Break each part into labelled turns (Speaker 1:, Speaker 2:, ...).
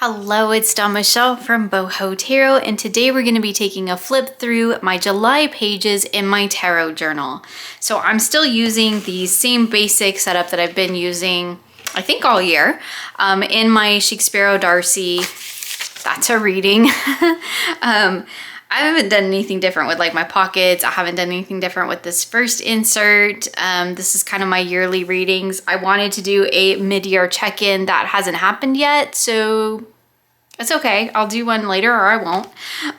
Speaker 1: Hello, it's Dawn Michelle from Boho Tarot, and today we're going to be taking a flip through my July pages in my tarot journal. So I'm still using the same basic setup that I've been using, I think, all year. In my Shakespeare Darcy, that's a reading. I haven't done anything different with like my pockets. I haven't done anything different with this first insert. This is kind of my yearly readings. I wanted to do a mid-year check-in. That hasn't happened yet, so it's okay. I'll do one later or I won't.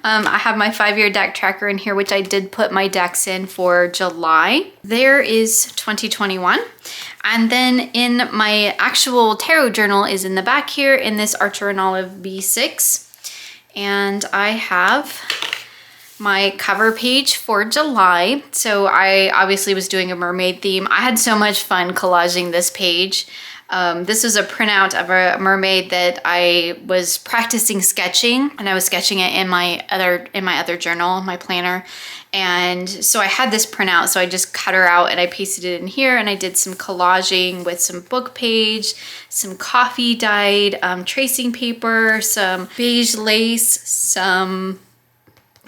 Speaker 1: I have my 5-year deck tracker in here, which I did put my decks in for July. There is 2021. And then in my actual tarot journal is in the back here in this Archer and Olive B6. And I have my cover page for July. So I obviously was doing a mermaid theme. I had so much fun collaging this page. This was a printout of a mermaid that I was practicing sketching, and I was sketching it in my other journal, my planner. And so I had this printout, so I just cut her out and I pasted it in here, and I did some collaging with some book page, some coffee dyed tracing paper, some beige lace, some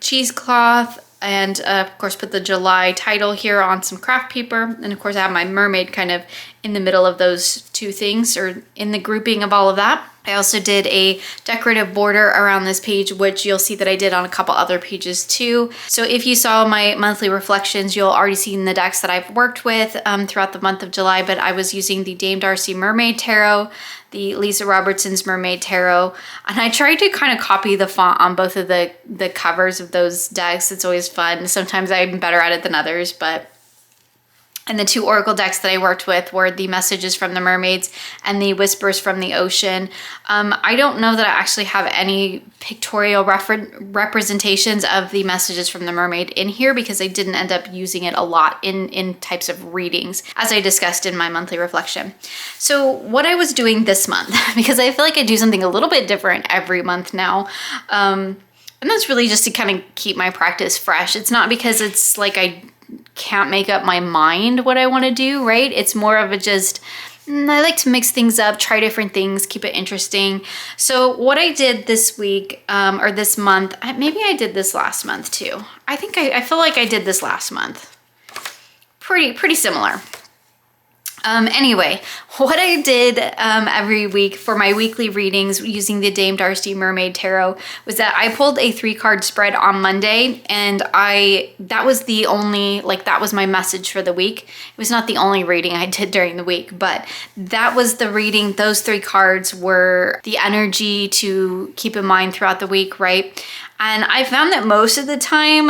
Speaker 1: cheesecloth, and of course put the July title here on some craft paper. And of course I have my mermaid kind of in the middle of those two things, or in the grouping of all of that. I also did a decorative border around this page, which you'll see that I did on a couple other pages too. So if you saw my monthly reflections, you'll already seen the decks that I've worked with throughout the month of July, but I was using the Dame Darcy Mermaid Tarot, the Lisa Robertson's Mermaid Tarot, and I tried to kind of copy the font on both of the covers of those decks. It's always fun. Sometimes I'm better at it than others, but and the two oracle decks that I worked with were the Messages from the Mermaids and the Whispers from the Ocean. I don't know that I actually have any pictorial representations of the Messages from the Mermaid in here, because I didn't end up using it a lot in types of readings, as I discussed in my monthly reflection. So what I was doing this month, because I feel like I do something a little bit different every month now, and that's really just to kind of keep my practice fresh. It's not because it's like I can't make up my mind what I want to do, right? It's more of a just, I like to mix things up, try different things, keep it interesting. So what I did this week, or this month, maybe I did this last month too. I feel like I did this last month. Pretty similar. Anyway, what I did every week for my weekly readings using the Dame Darcy Mermaid Tarot was that I pulled a 3-card spread on Monday, and that was the only, that was my message for the week. It was not the only reading I did during the week, but that was the reading. Those 3 cards were the energy to keep in mind throughout the week, right? And I found that most of the time,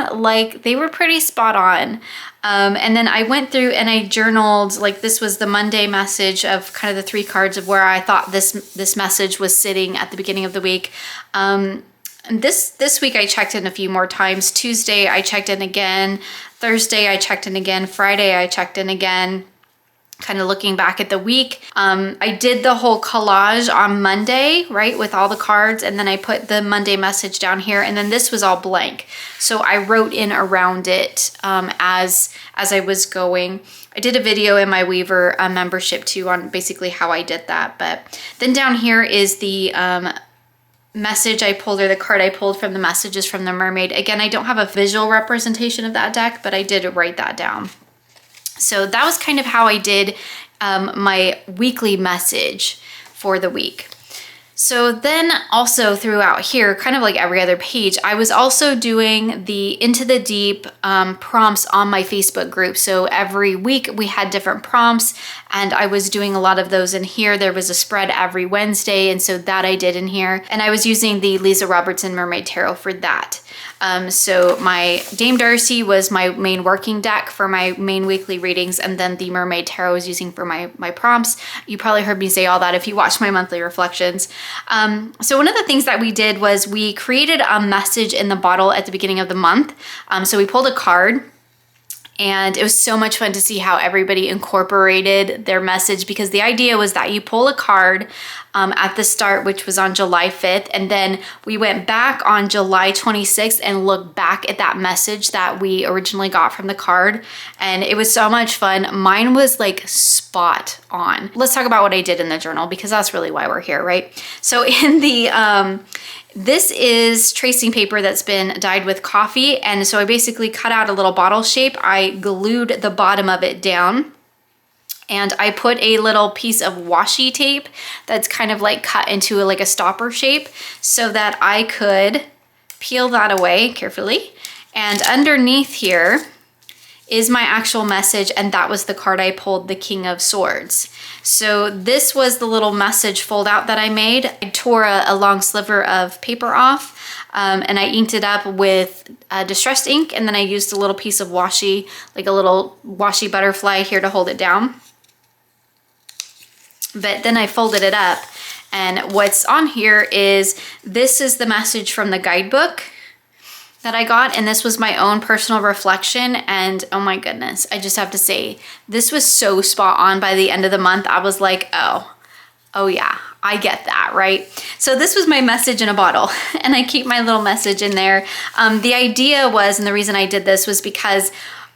Speaker 1: they were pretty spot on. And then I went through and I journaled, this was the Monday message of kind of the 3 cards of where I thought this message was sitting at the beginning of the week. And this week I checked in a few more times. Tuesday I checked in again. Thursday I checked in again. Friday I checked in again. Kind of looking back at the week. I did the whole collage on Monday, right, with all the cards, and then I put the Monday message down here, and then this was all blank. So I wrote in around it as I was going. I did a video in my Weaver membership too on basically how I did that. But then down here is the message I pulled, or the card I pulled from the Messages from the Mermaid. Again, I don't have a visual representation of that deck, but I did write that down. So that was kind of how I did my weekly message for the week. So then also throughout here, kind of like every other page, I was also doing the Into the Deep prompts on my Facebook group. So every week we had different prompts, and I was doing a lot of those in here. There was a spread every Wednesday, and so that I did in here. And I was using the Lisa Robertson Mermaid Tarot for that. So my Dame Darcy was my main working deck for my main weekly readings, and then the Mermaid Tarot I was using for my prompts. You probably heard me say all that if you watched my monthly reflections. So one of the things that we did was we created a message in the bottle at the beginning of the month. So we pulled a card, And it was so much fun to see how everybody incorporated their message, because the idea was that you pull a card at the start, which was on July 5th. And then we went back on July 26th and looked back at that message that we originally got from the card. And it was so much fun. Mine was like spot on. Let's talk about what I did in the journal, because that's really why we're here, right? So in the, this is tracing paper that's been dyed with coffee. And so I basically cut out a little bottle shape. I glued the bottom of it down, and I put a little piece of washi tape that's kind of like cut into like a stopper shape so that I could peel that away carefully. And underneath here is my actual message, and that was the card I pulled, the King of Swords. So this was the little message fold out that I made. I tore a long sliver of paper off, and I inked it up with distressed ink, and then I used a little piece of washi, like a little washi butterfly here to hold it down. But then I folded it up, and what's on here is, this is the message from the guidebook that I got, and this was my own personal reflection. And oh my goodness, I just have to say, this was so spot on. By the end of the month, I was like, oh yeah, I get that, right? So this was my message in a bottle, and I keep my little message in there. The idea was, and the reason I did this was because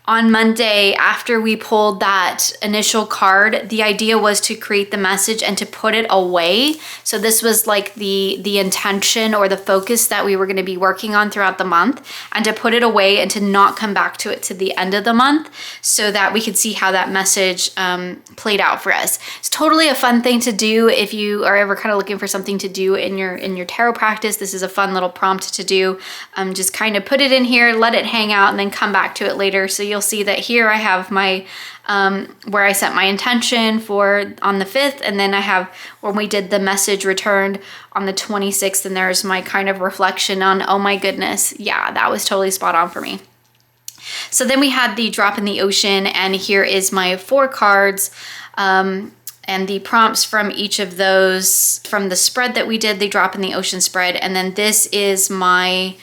Speaker 1: on Monday, after we pulled that initial card, the idea was to create the message and to put it away. So this was like the intention or the focus that we were going to be working on throughout the month, and to put it away and to not come back to it to the end of the month, so that we could see how that message played out for us. It's totally a fun thing to do if you are ever kind of looking for something to do in your tarot practice. This is a fun little prompt to do. Just kind of put it in here, let it hang out, and then come back to it later. So you'll see that here I have my where I set my intention for on the 5th, and then I have when we did the message returned on the 26th, and there's my kind of reflection on, oh my goodness, yeah, that was totally spot on for me. So then we had the drop in the ocean, and here is my 4 cards and the prompts from each of those from the spread that we did, the drop in the ocean spread. And then this is my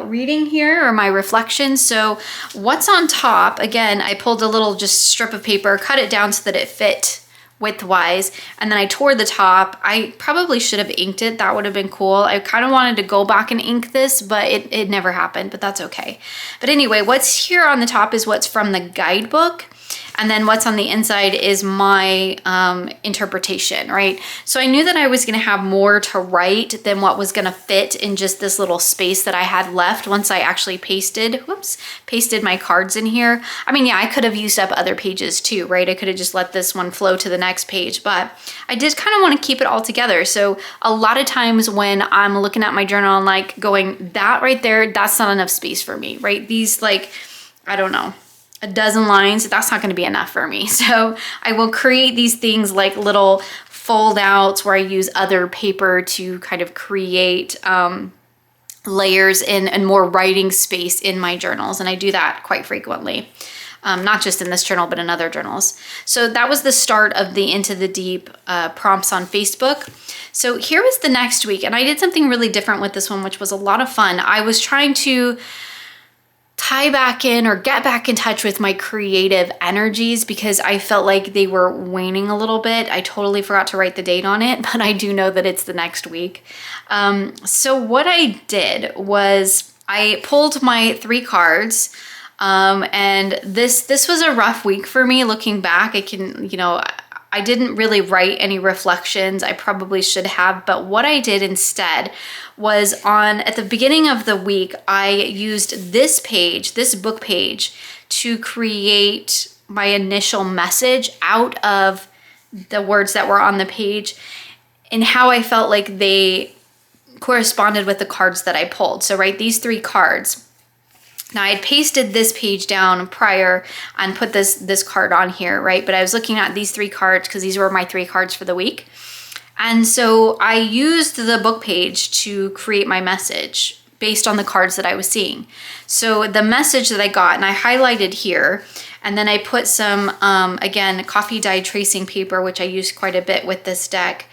Speaker 1: reading here, or my reflection. So what's on top, again, I pulled a little just strip of paper, cut it down so that it fit widthwise, and then I tore the top. I probably should have inked it. That would have been cool. I kind of wanted to go back and ink this, but it never happened, but that's okay. But anyway, what's here on the top is what's from the guidebook. And then what's on the inside is my interpretation, right? So I knew that I was gonna have more to write than what was gonna fit in just this little space that I had left once I actually pasted my cards in here. I mean, yeah, I could have used up other pages too, right? I could have just let this one flow to the next page, but I did kind of want to keep it all together. So a lot of times when I'm looking at my journal and like going, that right there, that's not enough space for me, right? These like, I don't know, a dozen lines, that's not going to be enough for me. So I will create these things like little fold outs where I use other paper to kind of create layers and more writing space in my journals. And I do that quite frequently, not just in this journal, but in other journals. So that was the start of the Into the Deep prompts on Facebook. So here was the next week, and I did something really different with this one, which was a lot of fun. I was trying to tie back in or get back in touch with my creative energies, because I felt like they were waning a little bit. I totally forgot to write the date on it, but I do know that it's the next week. So what I did was I pulled my 3 cards, and this was a rough week for me. Looking back, I didn't really write any reflections. I probably should have, but what I did instead was at the beginning of the week, I used this page, this book page, to create my initial message out of the words that were on the page and how I felt like they corresponded with the cards that I pulled. So, right, these 3 cards. Now I had pasted this page down prior and put this card on here, right? But I was looking at these 3 cards because these were my 3 cards for the week. And so I used the book page to create my message based on the cards that I was seeing. So the message that I got, and I highlighted here, and then I put some, again, coffee dyed tracing paper, which I used quite a bit with this deck.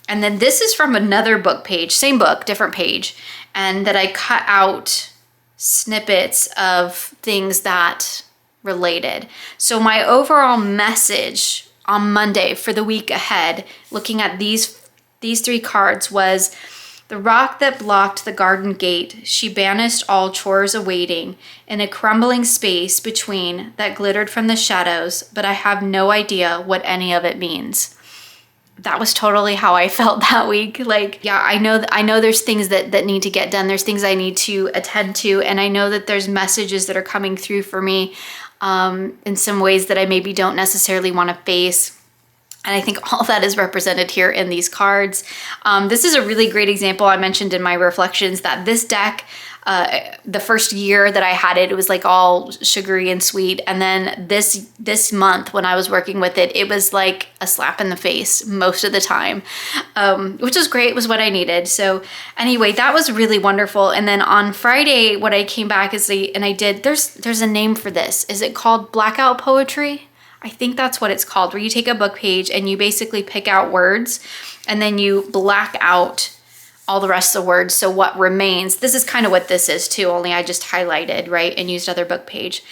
Speaker 1: And then this is from another book page, same book, different page, and that I cut out snippets of things that related. So my overall message on Monday for the week ahead, looking at these 3 cards, was the rock that blocked the garden gate. She banished all chores awaiting in a crumbling space between that glittered from the shadows, but I have no idea what any of it means. That was totally how I felt that week. Like, yeah, I know there's things that need to get done. There's things I need to attend to. And I know that there's messages that are coming through for me in some ways that I maybe don't necessarily want to face. And I think all that is represented here in these cards. This is a really great example. I mentioned in my reflections that this deck, the first year that I had it, it was like all sugary and sweet. And then this month when I was working with it, it was like a slap in the face most of the time, which was great. It was what I needed. So anyway, that was really wonderful. And then on Friday, what I came back is there's a name for this. Is it called blackout poetry? I think that's what it's called, where you take a book page and you basically pick out words and then you black out all the rest of the words. So what remains, this is kind of what this is too, only I just highlighted, right, and used other book page.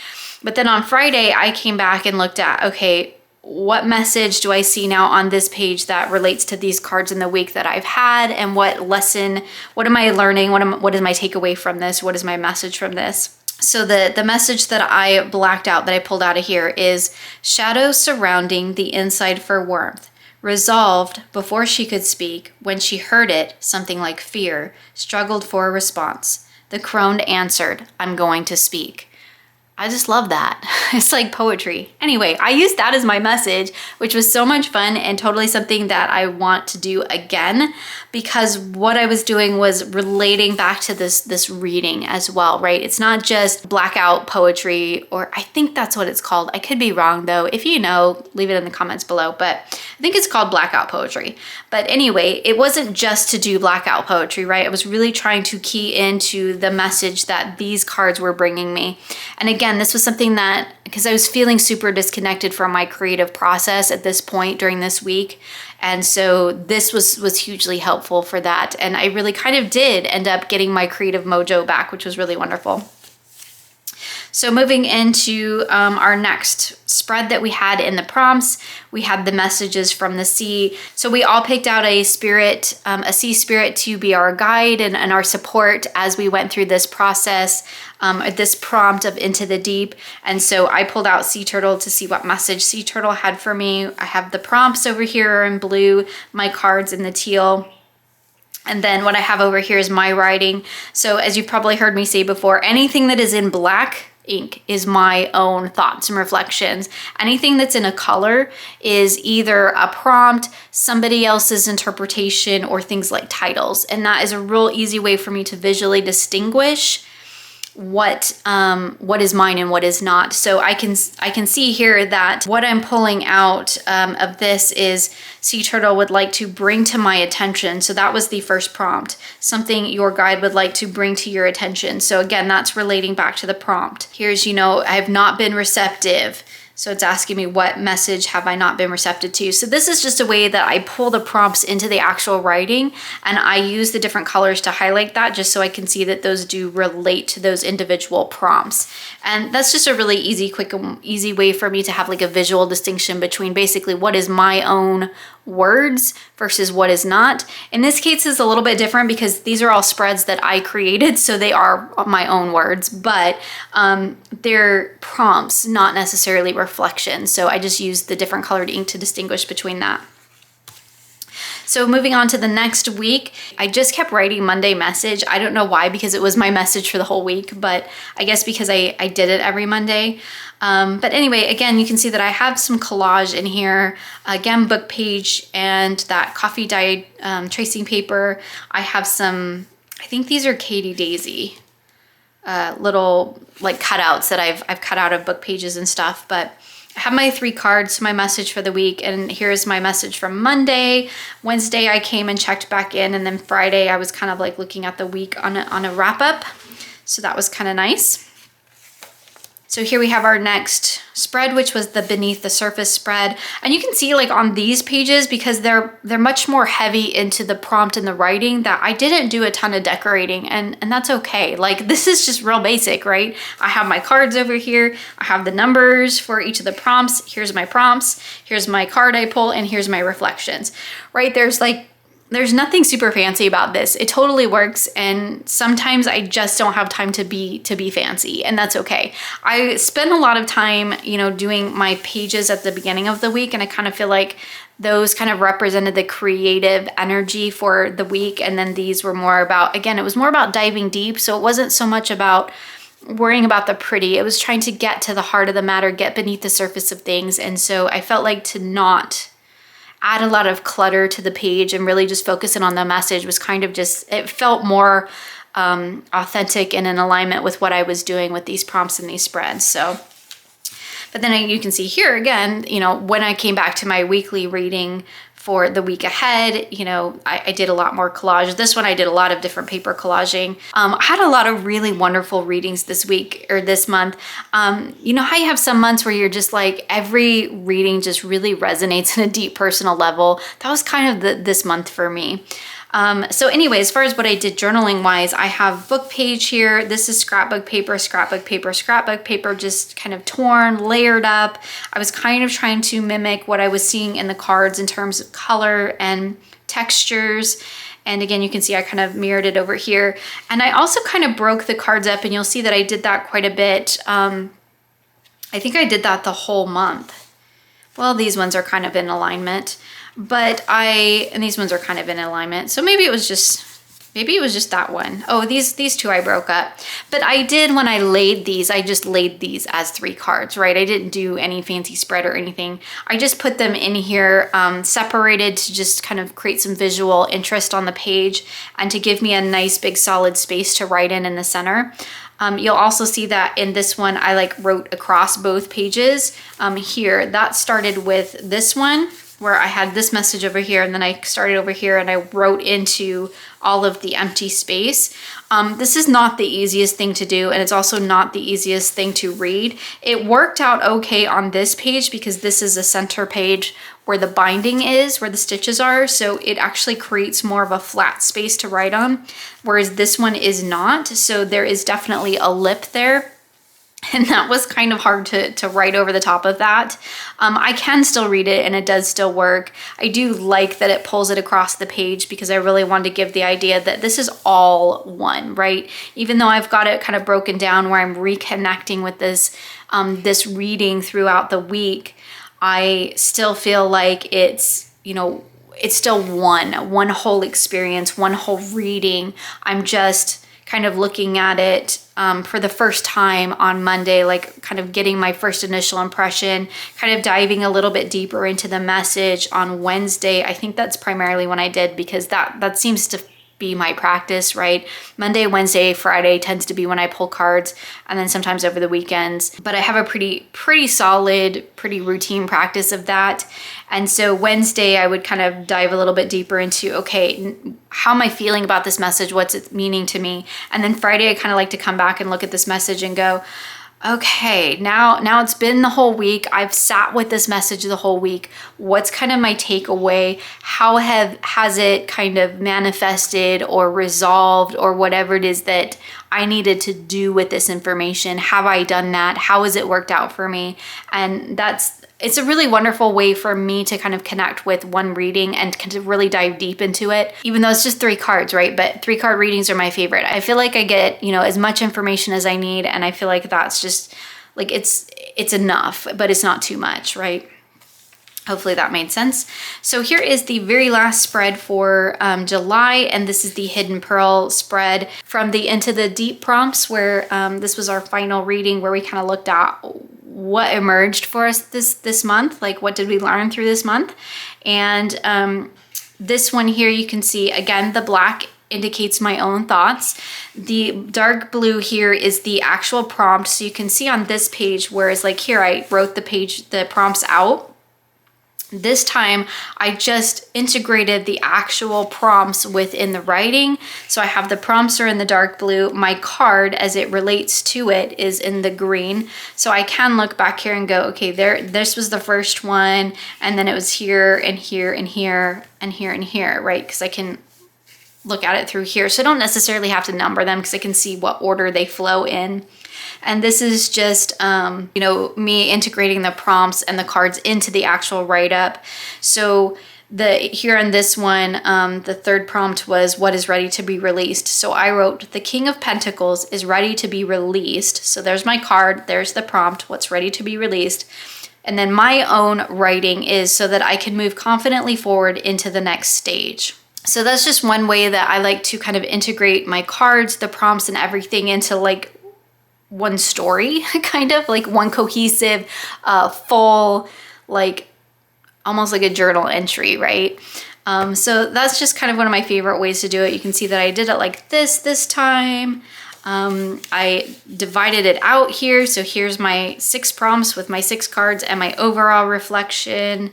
Speaker 1: But then on Friday, I came back and looked at, okay, what message do I see now on this page that relates to these cards in the week that I've had, and what lesson, what am I learning? What is my takeaway from this? What is my message from this? So the message that I blacked out, that I pulled out of here, is shadows surrounding the inside for warmth. Resolved before she could speak, when she heard it, something like fear, struggled for a response. The crone answered, I'm going to speak. I just love that. It's like poetry. Anyway, I used that as my message, which was so much fun and totally something that I want to do again, because what I was doing was relating back to this reading as well, right? It's not just blackout poetry, or I think that's what it's called. I could be wrong though. If you know, leave it in the comments below, but I think it's called blackout poetry. But anyway, it wasn't just to do blackout poetry, right? I was really trying to key into the message that these cards were bringing me. And again, this was something that, because I was feeling super disconnected from my creative process at this point during this week. And so this was hugely helpful for that. And I really kind of did end up getting my creative mojo back, which was really wonderful. So moving into our next spread that we had in the prompts, we had the messages from the sea. So we all picked out a spirit, a sea spirit, to be our guide and our support as we went through this process, this prompt of Into the Deep. And so I pulled out Sea Turtle to see what message Sea Turtle had for me. I have the prompts over here in blue, my cards in the teal. And then what I have over here is my writing. So as you've probably heard me say before, anything that is in black ink is my own thoughts and reflections. Anything that's in a color is either a prompt, somebody else's interpretation, or things like titles. And that is a real easy way for me to visually distinguish what is mine and what is not. So I can see here that what I'm pulling out of this is Sea Turtle would like to bring to my attention. So that was the first prompt, something your guide would like to bring to your attention. So again, that's relating back to the prompt. Here's, I have not been receptive. So it's asking me, what message have I not been receptive to? So this is just a way that I pull the prompts into the actual writing, and I use the different colors to highlight that just so I can see that those do relate to those individual prompts. And that's just a really easy, quick, easy way for me to have like a visual distinction between basically what is my own words versus what is not. In this case, it's a little bit different because these are all spreads that I created, so they are my own words, but they're prompts, not necessarily reflections. So I just used the different colored ink to distinguish between that. So moving on to the next week, I just kept writing Monday message. I don't know why, because it was my message for the whole week, but I guess because I did it every Monday. But anyway, again, you can see that I have some collage in here, again, book page and that coffee dyed tracing paper. I have some, I think these are Katie Daisy little like cutouts that I've cut out of book pages and stuff, but I have my 3 cards, my message for the week, and here's my message from Monday. Wednesday, I came and checked back in, and then Friday, I was kind of like looking at the week on a wrap up. So that was kind of nice. So here we have our next spread, which was the beneath the surface spread. And you can see like on these pages, because they're much more heavy into the prompt and the writing, that I didn't do a ton of decorating, and that's okay. Like this is just real basic, right? I have my cards over here. I have the numbers for each of the prompts. Here's my prompts. Here's my card I pull, and here's my reflections, right? There's nothing super fancy about this. It totally works, and sometimes I just don't have time to be fancy, and that's okay. I spend a lot of time, you know, doing my pages at the beginning of the week, and I kind of feel like those kind of represented the creative energy for the week, and then these were more about, again, it was more about diving deep, so it wasn't so much about worrying about the pretty. It was trying to get to the heart of the matter, get beneath the surface of things, and so I felt like to not add a lot of clutter to the page and really just focusing on the message was kind of just, it felt more authentic and in alignment with what I was doing with these prompts and these spreads. So, but then you can see here again, you know, when I came back to my weekly reading for the week ahead, you know, I did a lot more collage. This one I did a lot of different paper collaging. I had a lot of really wonderful readings this week or this month. You know how you have some months where you're just like, every reading just really resonates in a deep personal level? That was kind of this month for me. So anyway, as far as what I did journaling wise, I have book page here. This is scrapbook paper, scrapbook paper, scrapbook paper, just kind of torn, layered up. I was kind of trying to mimic what I was seeing in the cards in terms of color and textures. And again, you can see I kind of mirrored it over here. And I also kind of broke the cards up, and you'll see that I did that quite a bit. I think I did that the whole month. Well, these ones are kind of in alignment. But and these ones are kind of in alignment. So maybe it was just that one. Oh, these two I broke up. But I did, when I laid these, I just laid these as 3 cards, right? I didn't do any fancy spread or anything. I just put them in here, separated to just kind of create some visual interest on the page and to give me a nice big solid space to write in the center. You'll also see that in this one, I like wrote across both pages. Here, that started with this one, where I had this message over here, and then I started over here and I wrote into all of the empty space. This is not the easiest thing to do, and it's also not the easiest thing to read. It worked out okay on this page because this is a center page where the binding is, where the stitches are, so it actually creates more of a flat space to write on, whereas this one is not, so there is definitely a lip there. And that was kind of hard to write over the top of that. I can still read it, and it does still work. I do like that it pulls it across the page because I really wanted to give the idea that this is all one, right? Even though I've got it kind of broken down where I'm reconnecting with this, this reading throughout the week, I still feel like it's, you know, it's still one whole experience, one whole reading. I'm just kind of looking at it for the first time on Monday, like kind of getting my first initial impression, kind of diving a little bit deeper into the message on Wednesday. I think that's primarily when I did, because that seems to be my practice, right? Monday, Wednesday, Friday tends to be when I pull cards, and then sometimes over the weekends. But I have a pretty solid, pretty routine practice of that. And so Wednesday, I would kind of dive a little bit deeper into, okay, how am I feeling about this message? What's it meaning to me? And then Friday, I kind of like to come back and look at this message and go, okay, now it's been the whole week. I've sat with this message the whole week. What's kind of my takeaway? How has it kind of manifested or resolved, or whatever it is that I needed to do with this information? Have I done that? How has it worked out for me? And it's a really wonderful way for me to kind of connect with one reading and kind of really dive deep into it, even though it's just 3 cards, right? But 3 card readings are my favorite. I feel like I get, you know, as much information as I need, and I feel like that's just like, it's enough, but it's not too much, right? Hopefully that made sense. So here is the very last spread for July, and this is the Hidden Pearl spread from the Into the Deep prompts, where this was our final reading, where we kind of looked at what emerged for us this month, like what did we learn through this month. And this one here, you can see again, the black indicates my own thoughts. The dark blue here is the actual prompt. So you can see on this page, whereas like here I wrote the prompts out. This time I just integrated the actual prompts within the writing. So I have the prompts are in the dark blue. My card as it relates to it is in the green. So I can look back here and go, okay, this was the first one. And then it was here and here and here and here and here, right? Because I can look at it through here. So I don't necessarily have to number them because I can see what order they flow in. And this is just, you know, me integrating the prompts and the cards into the actual write-up. So here on this one, the third prompt was what is ready to be released. So I wrote the King of Pentacles is ready to be released. So there's my card, there's the prompt, what's ready to be released. And then my own writing is so that I can move confidently forward into the next stage. So that's just one way that I like to kind of integrate my cards, the prompts and everything into like one story, kind of like one cohesive, full, like almost like a journal entry, right? So that's just kind of one of my favorite ways to do it. You can see that I did it like this time. I divided it out here. So here's my 6 prompts with my 6 cards and my overall reflection.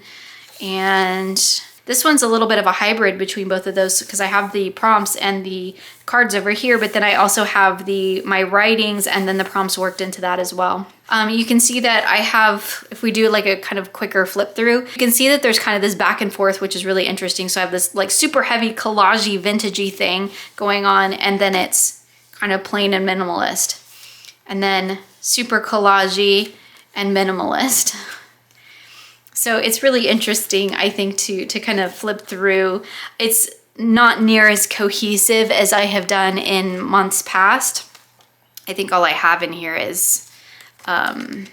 Speaker 1: And this one's a little bit of a hybrid between both of those because I have the prompts and the cards over here, but then I also have my writings and then the prompts worked into that as well. You can see that I have, if we do like a kind of quicker flip through, you can see that there's kind of this back and forth, which is really interesting. So I have this like super heavy collage-y, vintagey thing going on, and then it's kind of plain and minimalist. And then super collage-y and minimalist. So it's really interesting, I think, to kind of flip through. It's not near as cohesive as I have done in months past. I think all I have in here is, yeah,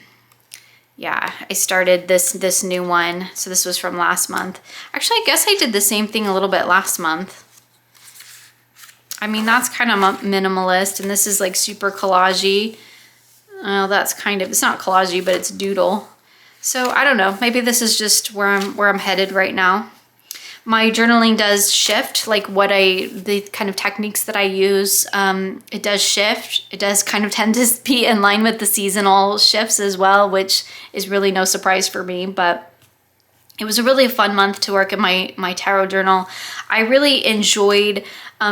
Speaker 1: I started this new one. So this was from last month. Actually, I guess I did the same thing a little bit last month. I mean, that's kind of minimalist, and this is like super collage-y. Well, that's kind of, it's not collage-y, but it's doodle. So I don't know, maybe this is just where I'm headed right now. My journaling does shift, like the kind of techniques that I use, it does shift. It does kind of tend to be in line with the seasonal shifts as well, which is really no surprise for me, but it was a really fun month to work in my tarot journal. I really enjoyed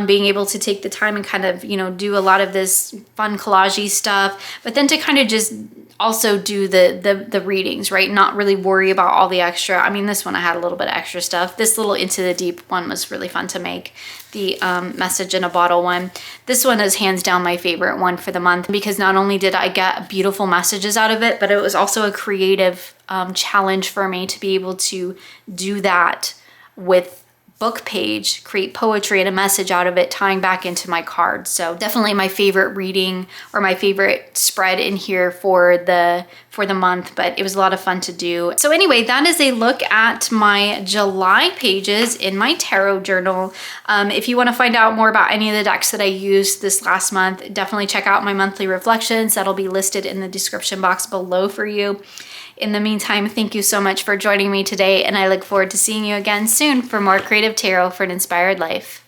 Speaker 1: being able to take the time and kind of, you know, do a lot of this fun collage-y stuff, but then to kind of just also do the readings, right? Not really worry about all the extra. I mean, this one I had a little bit of extra stuff. This little Into the Deep one was really fun to make. The message in a bottle one. This one is hands down my favorite one for the month because not only did I get beautiful messages out of it, but it was also a creative challenge for me to be able to do that with book page, create poetry and a message out of it, tying back into my cards. So definitely my favorite reading or my favorite spread in here for the month, but it was a lot of fun to do. So anyway, that is a look at my July pages in my tarot journal. If you want to find out more about any of the decks that I used this last month, definitely check out my monthly reflections. That'll be listed in the description box below for you. In the meantime, thank you so much for joining me today, and I look forward to seeing you again soon for more creative tarot for an inspired life.